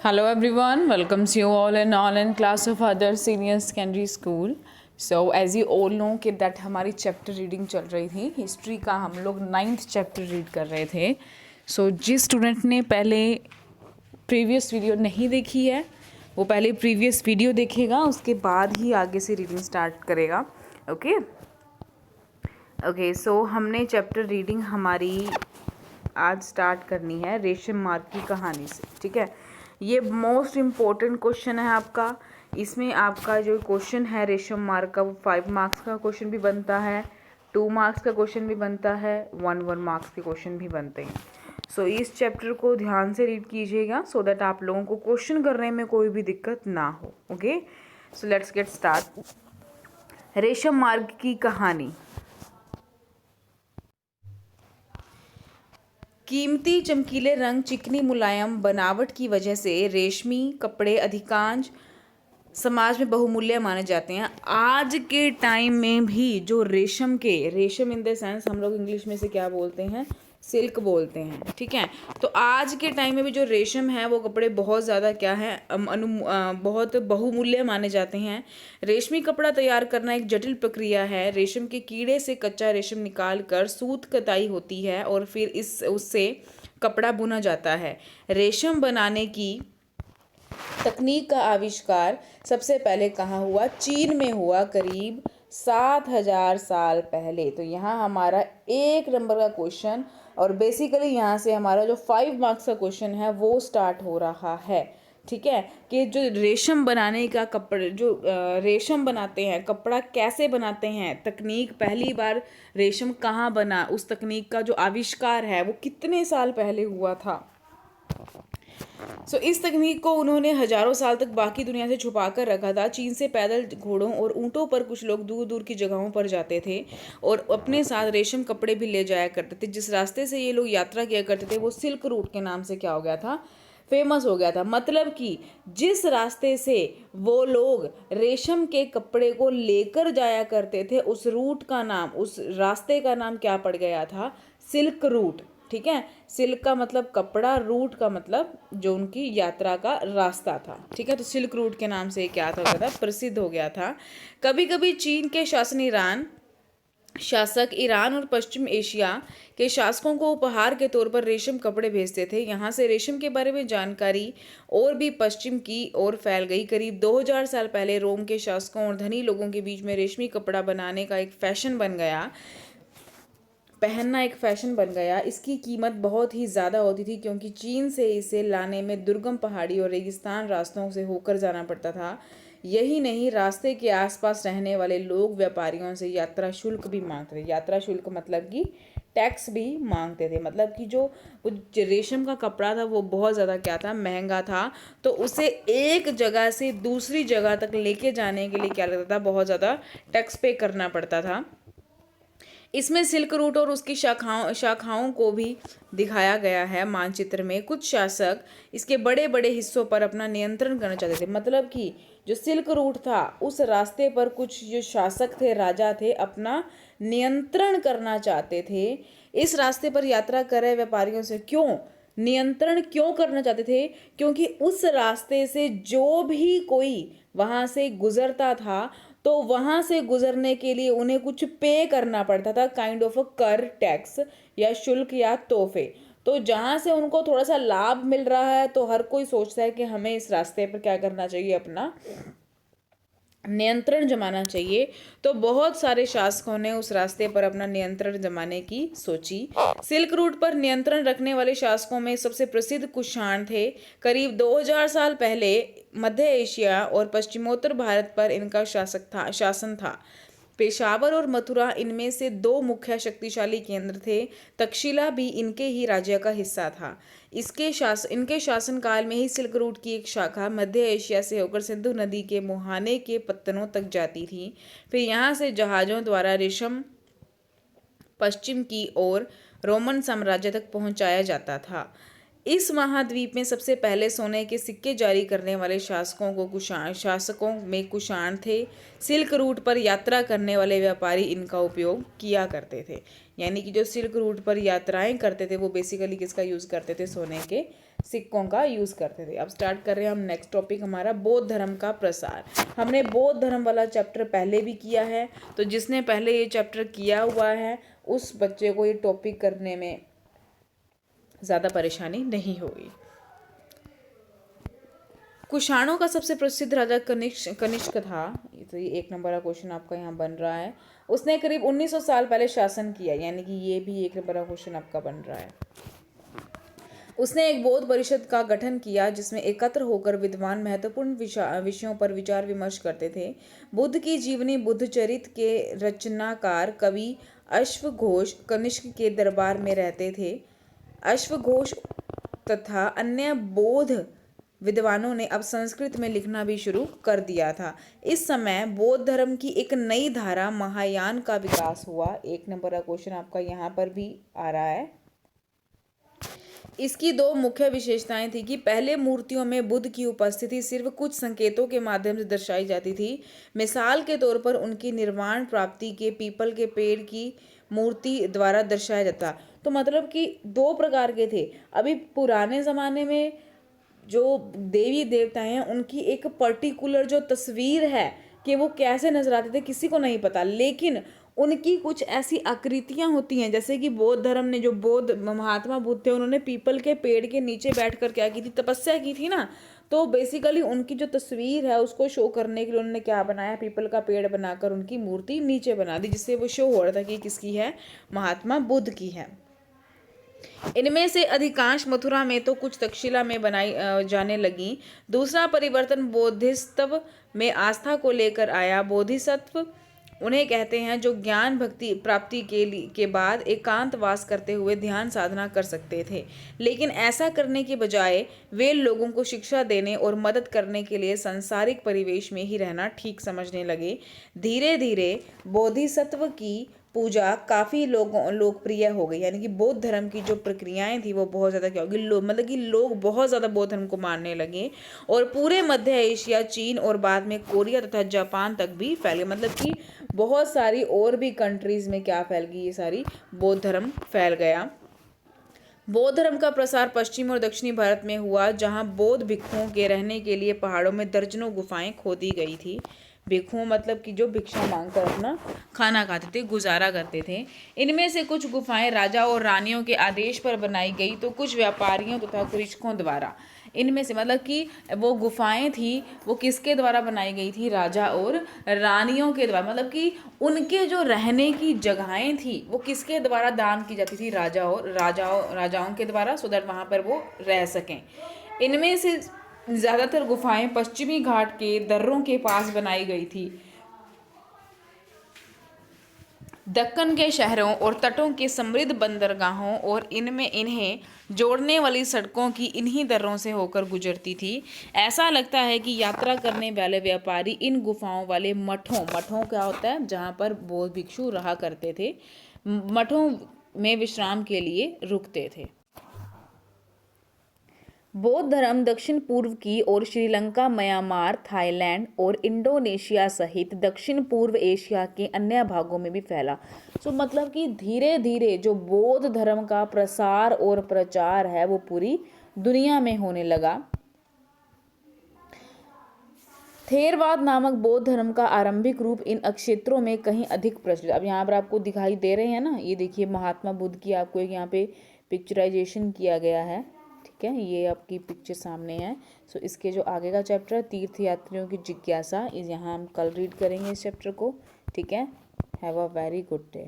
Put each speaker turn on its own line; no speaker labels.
Hello everyone, welcomes you all in online class of other senior secondary school. So as you all know कि that हमारी chapter reading चल रही थी history का, हम लोग 9th चैप्टर रीड कर रहे थे. सो जिस स्टूडेंट ने पहले प्रीवियस वीडियो नहीं देखी है वो पहले प्रीवियस वीडियो देखेगा, उसके बाद ही आगे से रीडिंग स्टार्ट करेगा. ओके सो हमने चैप्टर रीडिंग हमारी आज स्टार्ट करनी है रेशम मार्क की कहानी से. ठीक है, ये मोस्ट इम्पोर्टेंट क्वेश्चन है आपका. इसमें आपका जो क्वेश्चन है रेशम मार्क का वो 5 मार्क्स का क्वेश्चन भी बनता है, 2 मार्क्स का क्वेश्चन भी बनता है, 1 मार्क्स के क्वेश्चन भी बनते हैं. सो इस चैप्टर को ध्यान से रीड कीजिएगा सो दैट आप लोगों को क्वेश्चन करने में कोई भी दिक्कत ना हो. Okay so let's get start. रेशम मार्क की कहानी. कीमती चमकीले रंग, चिकनी मुलायम बनावट की वजह से रेशमी कपड़े अधिकांश समाज में बहुमूल्य माने जाते हैं. आज के टाइम में भी जो रेशम इन द सेंस हम लोग इंग्लिश में से क्या बोलते हैं, सिल्क बोलते हैं. ठीक है, तो आज के टाइम में भी जो रेशम है वो कपड़े बहुत ज़्यादा क्या है बहुत बहुमूल्य माने जाते हैं. रेशमी कपड़ा तैयार करना एक जटिल प्रक्रिया है. रेशम के कीड़े से कच्चा रेशम निकाल कर सूत कताई होती है और फिर उससे कपड़ा बुना जाता है. रेशम बनाने की तकनीक का आविष्कार सबसे पहले कहाँ हुआ? चीन में हुआ, करीब 7000 साल पहले. तो यहाँ हमारा 1 नंबर का क्वेश्चन और बेसिकली यहाँ से हमारा जो 5 मार्क्स का क्वेश्चन है वो स्टार्ट हो रहा है. ठीक है, कि जो रेशम बनाने का कपड़े जो रेशम बनाते हैं, कपड़ा कैसे बनाते हैं, तकनीक पहली बार रेशम कहाँ बना, उस तकनीक का जो आविष्कार है वो कितने साल पहले हुआ था. सो इस तकनीक को उन्होंने हजारों साल तक बाकी दुनिया से छुपा कर रखा था. चीन से पैदल, घोड़ों और ऊँटों पर कुछ लोग दूर दूर की जगहों पर जाते थे और अपने साथ रेशम कपड़े भी ले जाया करते थे. जिस रास्ते से ये लोग यात्रा किया करते थे वो सिल्क रूट के नाम से क्या हो गया था, फेमस हो गया था. मतलब कि जिस रास्ते से वो लोग रेशम के कपड़े को लेकर जाया करते थे उस रूट का नाम, उस रास्ते का नाम क्या पड़ गया था? Silk route. ठीक है, सिल्क का मतलब कपड़ा, रूट का मतलब जो उनकी यात्रा का रास्ता था. ठीक है, तो सिल्क रूट के नाम से क्या था, प्रसिद्ध हो गया था. कभी कभी चीन के शासक ईरान और पश्चिम एशिया के शासकों को उपहार के तौर पर रेशम कपड़े भेजते थे. यहाँ से रेशम के बारे में जानकारी और भी पश्चिम की ओर फैल गई. करीब 2000 साल पहले रोम के शासकों और धनी लोगों के बीच में रेशमी कपड़ा बनाने का एक फैशन बन गया, पहनना एक फैशन बन गया. इसकी कीमत बहुत ही ज़्यादा होती थी क्योंकि चीन से इसे लाने में दुर्गम पहाड़ी और रेगिस्तान रास्तों से होकर जाना पड़ता था. यही नहीं, रास्ते के आसपास रहने वाले लोग व्यापारियों से यात्रा शुल्क भी मांगते थे. यात्रा शुल्क मतलब कि टैक्स भी मांगते थे. मतलब कि जो रेशम का कपड़ा था वो बहुत ज़्यादा क्या था, महंगा था. तो उसे एक जगह से दूसरी जगह तक लेके जाने के लिए क्या लगता था, बहुत ज़्यादा टैक्स पे करना पड़ता था. इसमें सिल्क रूट और उसकी शाखाओं को भी दिखाया गया है मानचित्र में. कुछ शासक इसके बड़े बड़े हिस्सों पर अपना नियंत्रण करना चाहते थे. मतलब कि जो सिल्क रूट था उस रास्ते पर कुछ जो शासक थे, राजा थे, अपना नियंत्रण करना चाहते थे. इस रास्ते पर यात्रा कर रहे व्यापारियों से नियंत्रण क्यों करना चाहते थे? क्योंकि उस रास्ते से जो भी कोई वहाँ से गुजरता था तो वहाँ से गुजरने के लिए उन्हें कुछ पे करना पड़ता था, काइंड ऑफ अ कर, टैक्स या शुल्क या तोहफे. तो जहाँ से उनको थोड़ा सा लाभ मिल रहा है तो हर कोई सोचता है कि हमें इस रास्ते पर क्या करना चाहिए, अपना नियंत्रण जमाना चाहिए. तो बहुत सारे शासकों ने उस रास्ते पर अपना नियंत्रण जमाने की सोची. सिल्क रूट पर नियंत्रण रखने वाले शासकों में सबसे प्रसिद्ध कुषाण थे. करीब 2000 साल पहले मध्य एशिया और पश्चिमोत्तर भारत पर इनका शासन था. पेशावर और मथुरा इनमें से 2 मुख्य शक्तिशाली केंद्र थे. तक्षशिला भी इनके ही राज्य का हिस्सा था. इनके शासनकाल में ही सिल्क रूट की एक शाखा मध्य एशिया से होकर सिंधु नदी के मुहाने के पत्तनों तक जाती थी. फिर यहाँ से जहाज़ों द्वारा रेशम पश्चिम की ओर रोमन साम्राज्य तक पहुँचाया जाता था. इस महाद्वीप में सबसे पहले सोने के सिक्के जारी करने वाले शासकों में कुषाण थे. सिल्क रूट पर यात्रा करने वाले व्यापारी इनका उपयोग किया करते थे. यानी कि जो सिल्क रूट पर यात्राएं करते थे वो बेसिकली किसका यूज़ करते थे, सोने के सिक्कों का यूज़ करते थे। अब स्टार्ट कर रहे हैं हम नेक्स्ट टॉपिक हमारा बौद्ध धर्म का प्रसार। हमने बौद्ध धर्म वाला चैप्टर पहले भी किया है, तो जिसने पहले ये चैप्टर किया हुआ है उस बच्चे को ये टॉपिक करने में ज़्यादा परेशानी नहीं होगी। कुषाणों का सबसे प्रसिद्ध राजा कनिष्क था। तो ये 1 नंबर का क्वेश्चन आपका यहाँ बन रहा है। उसने करीब 1900 साल पहले शासन किया, यानी कि ये भी 1 नंबर का क्वेश्चन आपका बन रहा है। उसने एक बौद्ध परिषद का गठन किया जिसमें एकत्र होकर विद्वान महत्वपूर्ण विषयों पर विचार विमर्श करते थे। बुद्ध की जीवनी बुद्धचरित के रचनाकार कवि अश्वघोष कनिष्क के दरबार में रहते थे। अश्वघोष तथा अन्य बौद्ध विद्वानों ने अब संस्कृत में लिखना भी शुरू कर दिया था। इस समय बौद्ध धर्म की एक नई धारा महायान का विकास हुआ। 1 नंबर का क्वेश्चन आपका यहाँ पर भी आ रहा है। इसकी 2 मुख्य विशेषताएं थी कि पहले मूर्तियों में बुद्ध की उपस्थिति सिर्फ कुछ संकेतों के माध्यम से दर्शाई जाती थी। मिसाल के तौर पर उनकी निर्वाण प्राप्ति के पीपल के पेड़ की मूर्ति द्वारा दर्शाया जाता। तो मतलब कि 2 प्रकार के थे। अभी पुराने ज़माने में जो देवी देवता हैं उनकी एक पर्टिकुलर जो तस्वीर है कि वो कैसे नजर आते थे किसी को नहीं पता, लेकिन उनकी कुछ ऐसी आकृतियां होती हैं, जैसे कि बौद्ध धर्म ने जो बौद्ध महात्मा बुद्ध थे उन्होंने पीपल के पेड़ के नीचे बैठकर क्या की थी, तपस्या की थी ना। तो बेसिकली उनकी जो तस्वीर है उसको शो करने के लिए उन्होंने क्या बनाया, पीपल का पेड़ बनाकर उनकी मूर्ति नीचे बना दी, जिससे वो शो हो रहा था कि किसकी है, महात्मा बुद्ध की है। इनमें से अधिकांश मथुरा में तो कुछ तक्षशिला में बनाई जाने लगी। दूसरा परिवर्तन बोधिसत्व में आस्था को लेकर आया। बोधिसत्व उन्हें कहते हैं जो ज्ञान भक्ति प्राप्ति के बाद एकांत वास करते हुए ध्यान साधना कर सकते थे, लेकिन ऐसा करने के बजाय वे लोगों को शिक्षा देने और मदद करने के लिए सांसारिक परिवेश में ही रहना ठीक समझने लगे। धीरे धीरे बोधिसत्व की पूजा काफ़ी लोकप्रिय हो गई, यानी कि बौद्ध धर्म की जो प्रक्रियाएं थी वो बहुत ज़्यादा क्या होगी, मतलब कि लोग बहुत ज़्यादा बौद्ध धर्म को मानने लगे और पूरे मध्य एशिया, चीन और बाद में कोरिया तथा जापान तक भी फैल गए। मतलब कि बहुत सारी और भी कंट्रीज़ में क्या फैल गई, ये सारी बौद्ध धर्म फैल गया। बौद्ध धर्म का प्रसार पश्चिमी और दक्षिणी भारत में हुआ, जहाँ बौद्ध भिक्षुओं के रहने के लिए पहाड़ों में दर्जनों गुफाएं खोदी गई थी। भिक्षुओं मतलब कि जो भिक्षा मांगकर अपना खाना खाते थे, गुजारा करते थे। इनमें से कुछ गुफाएं राजा और रानियों के आदेश पर बनाई गई, तो कुछ व्यापारियों तथा कृषकों द्वारा। इनमें से मतलब कि वो गुफाएं थी वो किसके द्वारा बनाई गई थी, राजा और रानियों के द्वारा। मतलब कि उनके जो रहने की जगहें थी वो किसके द्वारा दान की जाती थी, राजाओं के द्वारा, सो दैट वहाँ पर वो रह सकें। इनमें से ज़्यादातर गुफाएं पश्चिमी घाट के दर्रों के पास बनाई गई थी। दक्कन के शहरों और तटों के समृद्ध बंदरगाहों और इनमें इन्हें जोड़ने वाली सड़कों की इन्हीं दर्रों से होकर गुजरती थी। ऐसा लगता है कि यात्रा करने वाले व्यापारी इन गुफाओं वाले मठों क्या होता है, जहाँ पर बौद्ध भिक्षु रहा करते थे, मठों में विश्राम के लिए रुकते थे। बौद्ध धर्म दक्षिण पूर्व की ओर श्रीलंका, म्यांमार, थाईलैंड और इंडोनेशिया सहित दक्षिण पूर्व एशिया के अन्य भागों में भी फैला। मतलब कि धीरे धीरे जो बौद्ध धर्म का प्रसार और प्रचार है वो पूरी दुनिया में होने लगा। थेरवाद नामक बौद्ध धर्म का आरंभिक रूप इन क्षेत्रों में कहीं अधिक प्रचलित। अब यहाँ पर आपको दिखाई दे रहे हैं ना, ये देखिए महात्मा बुद्ध की आपको एक यहाँ पे पिक्चराइजेशन किया गया है, ठीक है, ये आपकी पिक्चर सामने है। सो इसके जो आगे का चैप्टर है तीर्थ यात्रियों की जिज्ञासा, इस यहाँ हम कल रीड करेंगे इस चैप्टर को, ठीक है। Have a very good day.